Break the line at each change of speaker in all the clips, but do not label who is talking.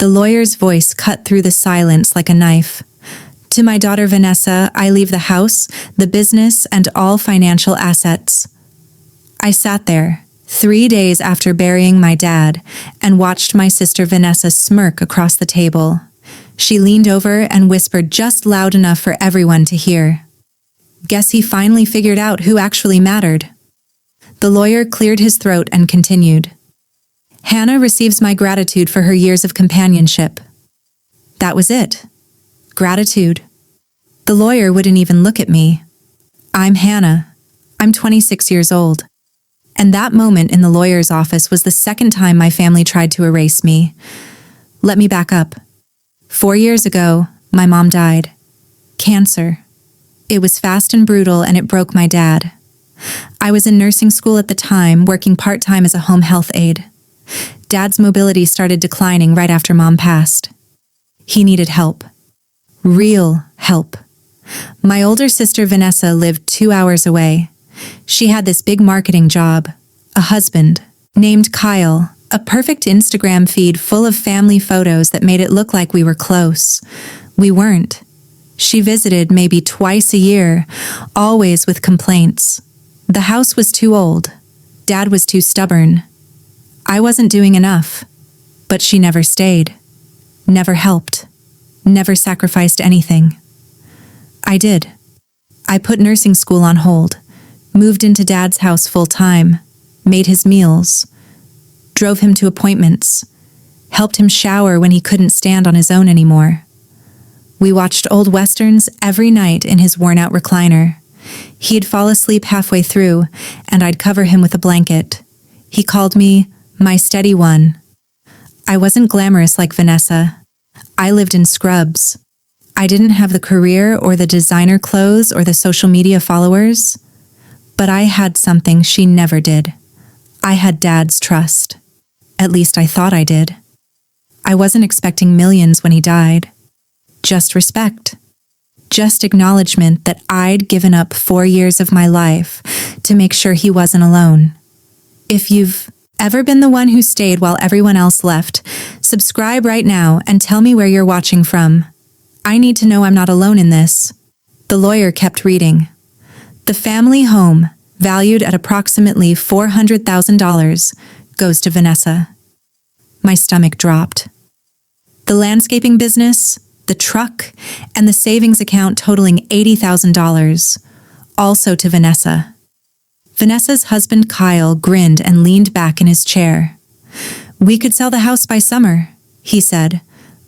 The lawyer's voice cut through the silence like a knife. To my daughter Vanessa, I leave the house, the business, and all financial assets. I sat there, 3 days after burying my dad, and watched my sister Vanessa smirk across the table. She leaned over and whispered just loud enough for everyone to hear. Guess he finally figured out who actually mattered. The lawyer cleared his throat and continued. Hannah receives my gratitude for her years of companionship. That was it. Gratitude. The lawyer wouldn't even look at me. I'm Hannah. I'm 26 years old. And that moment in the lawyer's office was the second time my family tried to erase me. Let me back up. 4 years ago, my mom died. Cancer. It was fast and brutal, and it broke my dad. I was in nursing school at the time, working part-time as a home health aide. Dad's mobility started declining right after Mom passed. He needed help. Real help. My older sister Vanessa lived 2 hours away. She had this big marketing job, a husband, named Kyle, a perfect Instagram feed full of family photos that made it look like we were close. We weren't. She visited maybe twice a year, always with complaints. The house was too old. Dad was too stubborn. I wasn't doing enough. But she never stayed. Never helped. Never sacrificed anything. I did. I put nursing school on hold, moved into Dad's house full-time, made his meals, drove him to appointments, helped him shower when he couldn't stand on his own anymore. We watched old westerns every night in his worn-out recliner. He'd fall asleep halfway through, and I'd cover him with a blanket. He called me my steady one. I wasn't glamorous like Vanessa. I lived in scrubs. I didn't have the career or the designer clothes or the social media followers. But I had something she never did. I had Dad's trust. At least I thought I did. I wasn't expecting millions when he died. Just respect. Just acknowledgement that I'd given up 4 years of my life to make sure he wasn't alone. If you've ever been the one who stayed while everyone else left, subscribe right now and tell me where you're watching from. I need to know I'm not alone in this. The lawyer kept reading. The family home, valued at approximately $400,000, goes to Vanessa. My stomach dropped. The landscaping business, the truck, and the savings account totaling $80,000, also to Vanessa. Vanessa's husband Kyle grinned and leaned back in his chair. We could sell the house by summer, he said.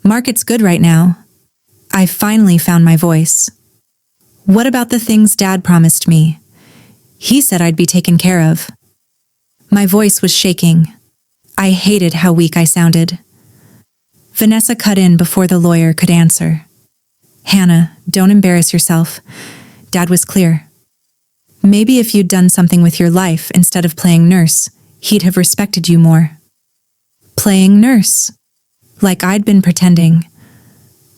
Market's good right now. I finally found my voice. What about the things Dad promised me? He said I'd be taken care of. My voice was shaking. I hated how weak I sounded. Vanessa cut in before the lawyer could answer. Hannah, don't embarrass yourself. Dad was clear. Maybe if you'd done something with your life instead of playing nurse, he'd have respected you more. Playing nurse. Like I'd been pretending.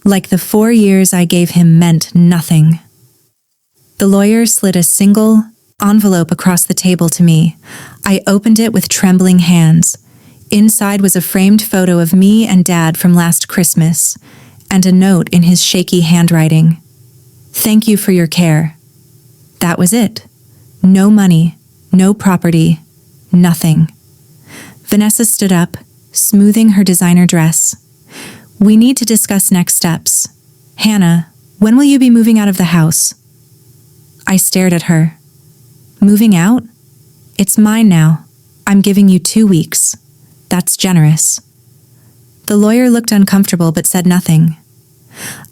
Like the 4 years I gave him meant nothing. The lawyer slid a single envelope across the table to me. I opened it with trembling hands. Inside was a framed photo of me and Dad from last Christmas, and a note in his shaky handwriting. Thank you for your care. That was it. No money, no property, nothing. Vanessa stood up, smoothing her designer dress. We need to discuss next steps. Hannah, when will you be moving out of the house? I stared at her. Moving out? It's mine now. I'm giving you 2 weeks. That's generous. The lawyer looked uncomfortable but said nothing.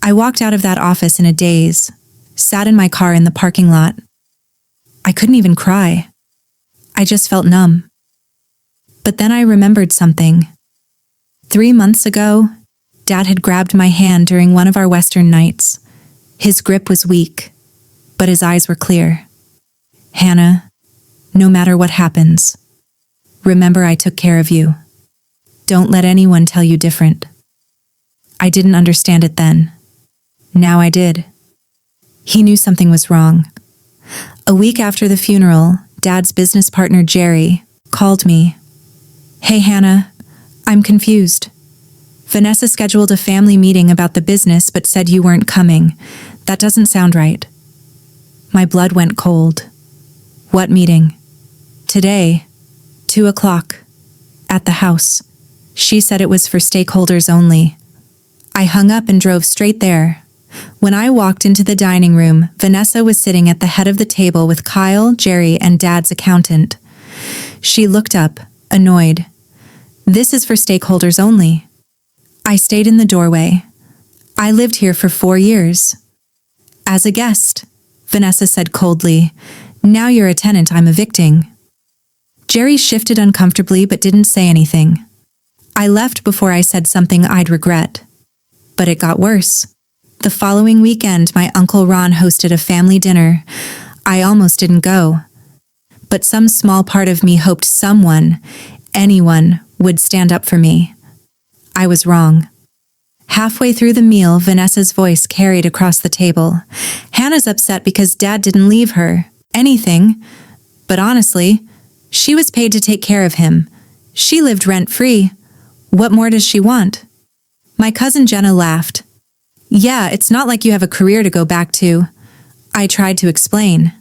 I walked out of that office in a daze, sat in my car in the parking lot. I couldn't even cry. I just felt numb. But then I remembered something. 3 months ago, Dad had grabbed my hand during one of our Western nights. His grip was weak, but his eyes were clear. Hannah, no matter what happens, remember I took care of you. Don't let anyone tell you different. I didn't understand it then. Now I did. He knew something was wrong. A week after the funeral, Dad's business partner Jerry called me. Hey Hannah, I'm confused. Vanessa scheduled a family meeting about the business but said you weren't coming. That doesn't sound right. My blood went cold. What meeting? Today, 2 o'clock. At the house. She said it was for stakeholders only. I hung up and drove straight there. When I walked into the dining room, Vanessa was sitting at the head of the table with Kyle, Jerry, and Dad's accountant. She looked up, annoyed. This is for stakeholders only. I stayed in the doorway. I lived here for 4 years. As a guest, Vanessa said coldly. Now you're a tenant I'm evicting. Jerry shifted uncomfortably but didn't say anything. I left before I said something I'd regret. But it got worse. The following weekend, my Uncle Ron hosted a family dinner. I almost didn't go. But some small part of me hoped someone, anyone, would stand up for me. I was wrong. Halfway through the meal, Vanessa's voice carried across the table. Hannah's upset because Dad didn't leave her anything. But honestly, she was paid to take care of him. She lived rent-free. What more does she want? My cousin Jenna laughed. Yeah, it's not like you have a career to go back to. I tried to explain.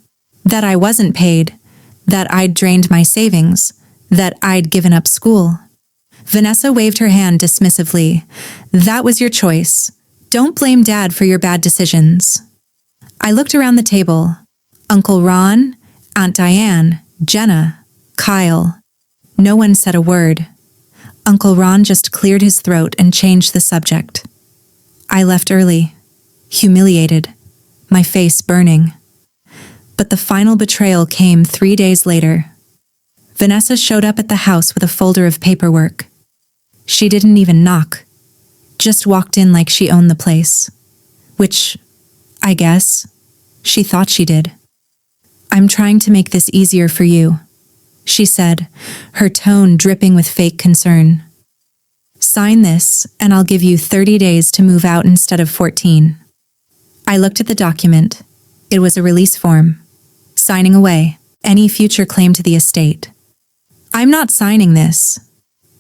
That I wasn't paid. That I'd drained my savings. That I'd given up school. Vanessa waved her hand dismissively. That was your choice. Don't blame Dad for your bad decisions. I looked around the table. Uncle Ron, Aunt Diane, Jenna, Kyle. No one said a word. Uncle Ron just cleared his throat and changed the subject. I left early, humiliated, my face burning. But the final betrayal came 3 days later. Vanessa showed up at the house with a folder of paperwork. She didn't even knock, just walked in like she owned the place. Which, I guess, she thought she did. I'm trying to make this easier for you, she said, her tone dripping with fake concern. Sign this, and I'll give you 30 days to move out instead of 14. I looked at the document. It was a release form, signing away any future claim to the estate. I'm not signing this.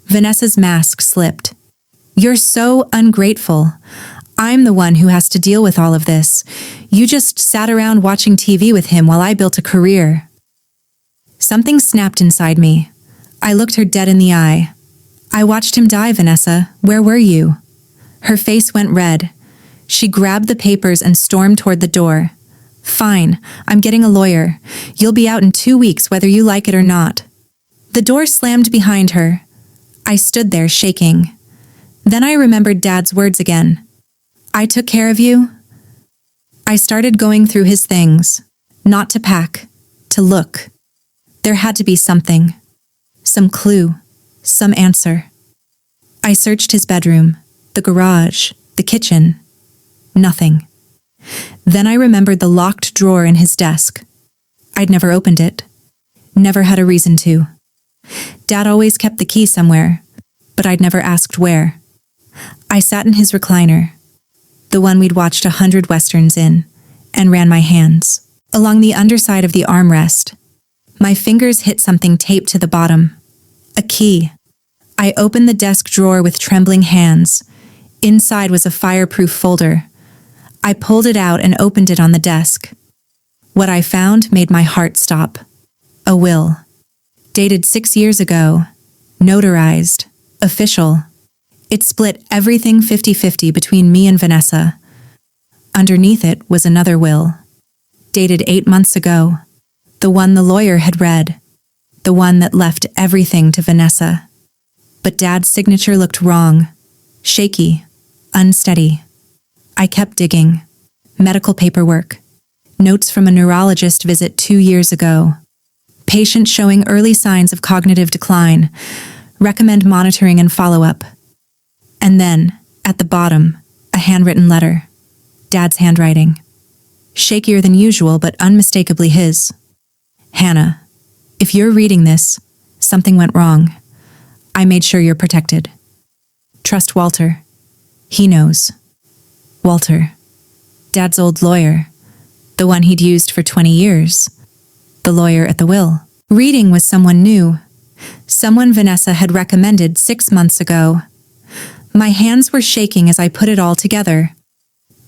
Vanessa's mask slipped. You're so ungrateful. I'm the one who has to deal with all of this. You just sat around watching TV with him while I built a career. Something snapped inside me. I looked her dead in the eye. I watched him die, Vanessa. Where were you? Her face went red. She grabbed the papers and stormed toward the door. Fine, I'm getting a lawyer. You'll be out in 2 weeks whether you like it or not. The door slammed behind her. I stood there shaking. Then I remembered Dad's words again. I took care of you. I started going through his things. Not to pack, to look. There had to be something. Some clue. Some answer. I searched his bedroom, the garage, the kitchen. Nothing. Then I remembered the locked drawer in his desk. I'd never opened it. Never had a reason to. Dad always kept the key somewhere, but I'd never asked where. I sat in his recliner, the one we'd watched 100 westerns in, and ran my hands along the underside of the armrest. My fingers hit something taped to the bottom. A key. I opened the desk drawer with trembling hands. Inside was a fireproof folder. I pulled it out and opened it on the desk. What I found made my heart stop. A will. Dated 6 years ago. Notarized. Official. It split everything 50-50 between me and Vanessa. Underneath it was another will. Dated 8 months ago. The one the lawyer had read. The one that left everything to Vanessa. But Dad's signature looked wrong. Shaky. Unsteady. I kept digging. Medical paperwork. Notes from a neurologist visit 2 years ago. Patient showing early signs of cognitive decline. Recommend monitoring and follow-up. And then, at the bottom, a handwritten letter. Dad's handwriting. Shakier than usual, but unmistakably his. Hannah, if you're reading this, something went wrong. I made sure you're protected. Trust Walter. He knows. Walter. Dad's old lawyer. The one he'd used for 20 years. The lawyer at the will. Reading was someone new. Someone Vanessa had recommended 6 months ago. My hands were shaking as I put it all together.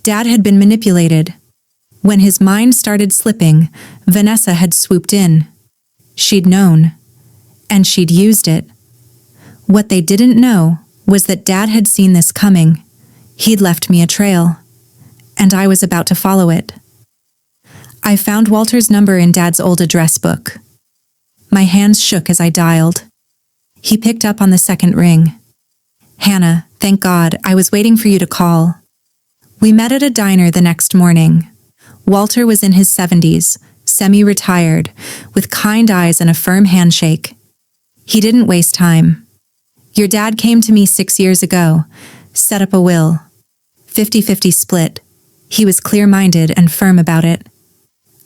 Dad had been manipulated. When his mind started slipping, Vanessa had swooped in. She'd known. And she'd used it. What they didn't know was that Dad had seen this coming. He'd left me a trail. And I was about to follow it. I found Walter's number in Dad's old address book. My hands shook as I dialed. He picked up on the second ring. "Hannah, thank God, I was waiting for you to call." We met at a diner the next morning. Walter was in his 70s, semi-retired, with kind eyes and a firm handshake. He didn't waste time. "Your dad came to me 6 years ago, set up a will. 50-50 split." He was clear-minded and firm about it.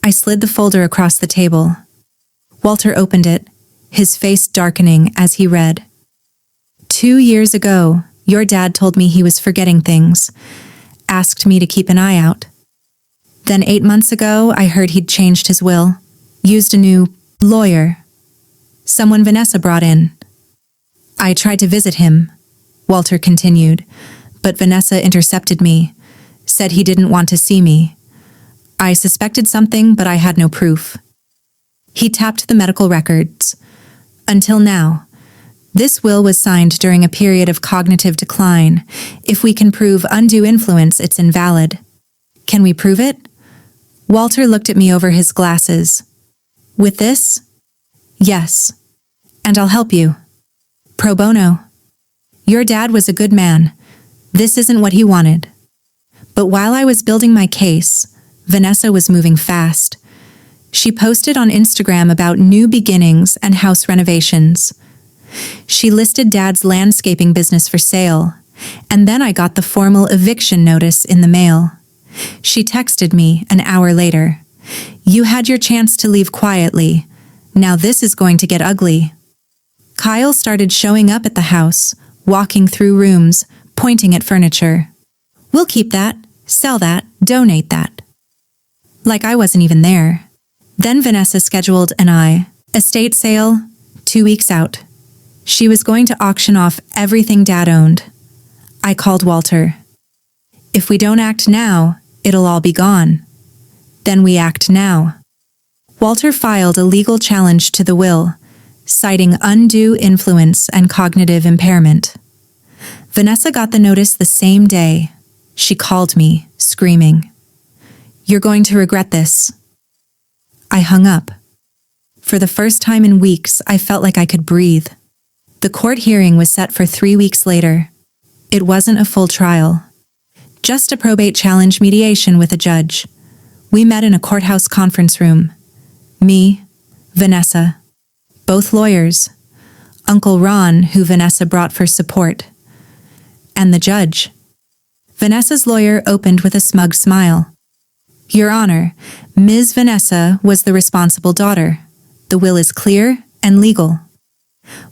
I slid the folder across the table. Walter opened it, his face darkening as he read. "2 years ago, your dad told me he was forgetting things, asked me to keep an eye out. Then 8 months ago, I heard he'd changed his will, used a new lawyer. Someone Vanessa brought in. I tried to visit him," Walter continued, "but Vanessa intercepted me, said he didn't want to see me. I suspected something, but I had no proof." He tapped the medical records. "Until now. This will was signed during a period of cognitive decline. If we can prove undue influence, it's invalid. Can we prove it?" Walter looked at me over his glasses. "With this? Yes. And I'll help you. Pro bono. Your dad was a good man. This isn't what he wanted." But while I was building my case, Vanessa was moving fast. She posted on Instagram about new beginnings and house renovations. She listed Dad's landscaping business for sale, and then I got the formal eviction notice in the mail. She texted me an hour later. "You had your chance to leave quietly. Now this is going to get ugly." Kyle started showing up at the house, walking through rooms, pointing at furniture. "We'll keep that, sell that, donate that." Like I wasn't even there. Then Vanessa scheduled an estate sale 2 weeks out. She was going to auction off everything Dad owned. I called Walter. "If we don't act now, it'll all be gone." Then we act now. Walter filed a legal challenge to the will, citing undue influence and cognitive impairment. Vanessa got the notice the same day. She called me, screaming, "You're going to regret this." I hung up. For the first time in weeks, I felt like I could breathe. The court hearing was set for 3 weeks later. It wasn't a full trial. Just a probate challenge mediation with a judge. We met in a courthouse conference room. Me, Vanessa, both lawyers, Uncle Ron, who Vanessa brought for support, and the judge. Vanessa's lawyer opened with a smug smile. "Your Honor, Ms. Vanessa was the responsible daughter. The will is clear and legal."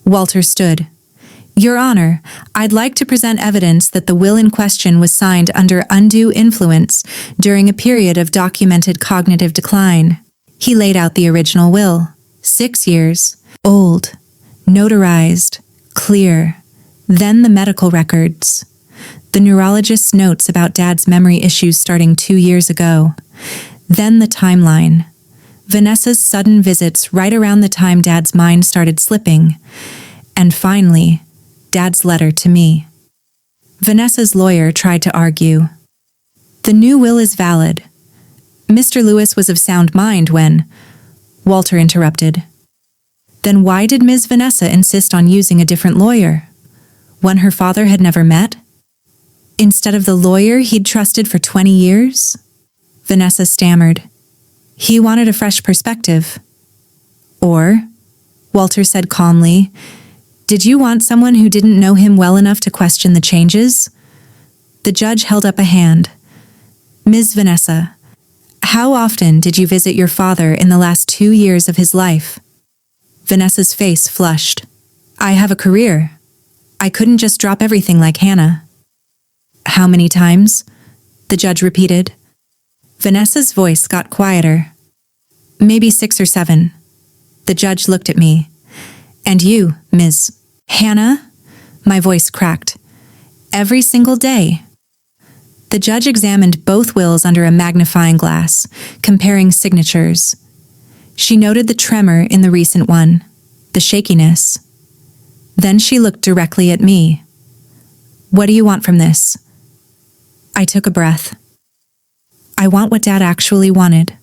Walter stood. "Your Honor, I'd like to present evidence that the will in question was signed under undue influence during a period of documented cognitive decline." He laid out the original will. 6 years, old, notarized, clear. Then the medical records. The neurologist's notes about Dad's memory issues starting 2 years ago. Then the timeline. Vanessa's sudden visits right around the time Dad's mind started slipping. And finally, Dad's letter to me. Vanessa's lawyer tried to argue. "The new will is valid. Mr. Lewis was of sound mind when..." Walter interrupted. "Then why did Ms. Vanessa insist on using a different lawyer? One her father had never met? Instead of the lawyer he'd trusted for 20 years? Vanessa stammered. "He wanted a fresh perspective." "Or," Walter said calmly, "did you want someone who didn't know him well enough to question the changes?" The judge held up a hand. "Ms. Vanessa, how often did you visit your father in the last 2 years of his life?" Vanessa's face flushed. "I have a career. I couldn't just drop everything like Hannah." "How many times?" the judge repeated. Vanessa's voice got quieter. "Maybe 6 or 7. The judge looked at me. "And you, Ms. Hannah?" My voice cracked. every single day. The judge examined both wills under a magnifying glass, comparing signatures. She noted the tremor in the recent one, the shakiness. Then she looked directly at me. "What do you want from this?" I took a breath. "I want what Dad actually wanted.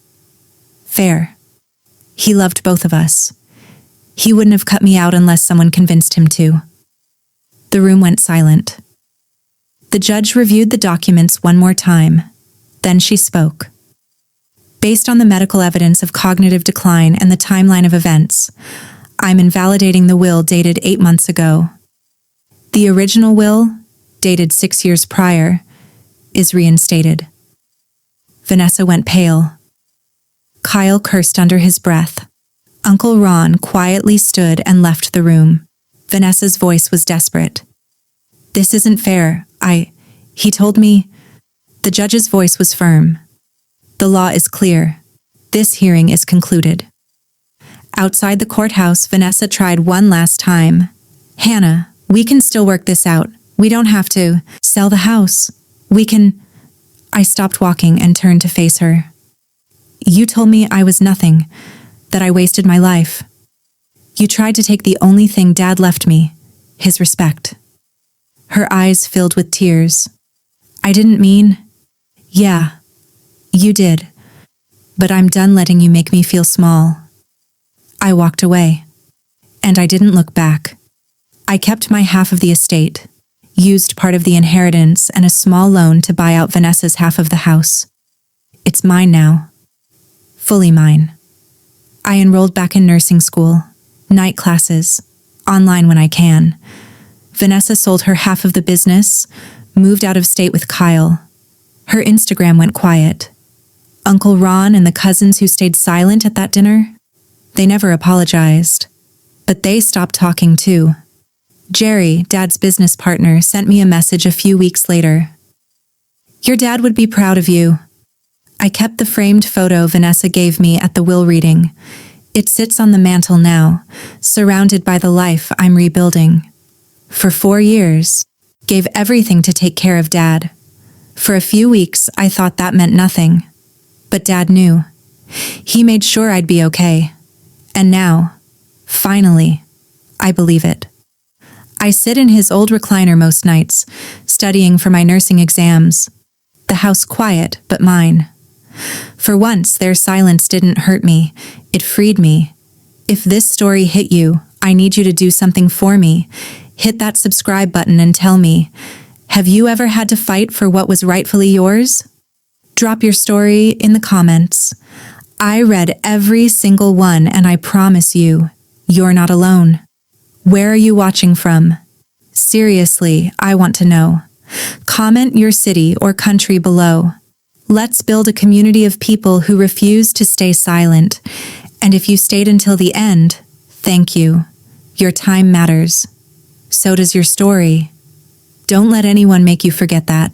Fair. He loved both of us. He wouldn't have cut me out unless someone convinced him to." The room went silent. The judge reviewed the documents one more time. Then she spoke. "Based on the medical evidence of cognitive decline and the timeline of events, I'm invalidating the will dated 8 months ago. The original will, dated 6 years prior, is reinstated." Vanessa went pale. Kyle cursed under his breath. Uncle Ron quietly stood and left the room. Vanessa's voice was desperate. "This isn't fair. He told me..." The judge's voice was firm. "The law is clear. This hearing is concluded." Outside the courthouse, Vanessa tried one last time. "Hannah, we can still work this out. We don't have to sell the house. We can..." I stopped walking and turned to face her. "You told me I was nothing, that I wasted my life. You tried to take the only thing Dad left me, his respect." Her eyes filled with tears. "I didn't mean..." "Yeah, you did. But I'm done letting you make me feel small." I walked away. And I didn't look back. I kept my half of the estate, used part of the inheritance and a small loan to buy out Vanessa's half of the house. It's mine now. Fully mine. I enrolled back in nursing school, night classes, online when I can. Vanessa sold her half of the business, moved out of state with Kyle. Her Instagram went quiet. Uncle Ron and the cousins who stayed silent at that dinner, they never apologized. But they stopped talking too. Jerry, Dad's business partner, sent me a message a few weeks later. "Your dad would be proud of you." I kept the framed photo Vanessa gave me at the will reading. It sits on the mantle now, surrounded by the life I'm rebuilding. For 4 years, gave everything to take care of Dad. For a few weeks, I thought that meant nothing. But Dad knew. He made sure I'd be okay. And now, finally, I believe it. I sit in his old recliner most nights, studying for my nursing exams. The house quiet, but mine. For once, their silence didn't hurt me. It freed me. If this story hit you, I need you to do something for me. Hit that subscribe button and tell me, have you ever had to fight for what was rightfully yours? Drop your story in the comments. I read every single one and I promise you, you're not alone. Where are you watching from? Seriously, I want to know. Comment your city or country below. Let's build a community of people who refuse to stay silent. And if you stayed until the end, thank you. Your time matters. So does your story. Don't let anyone make you forget that.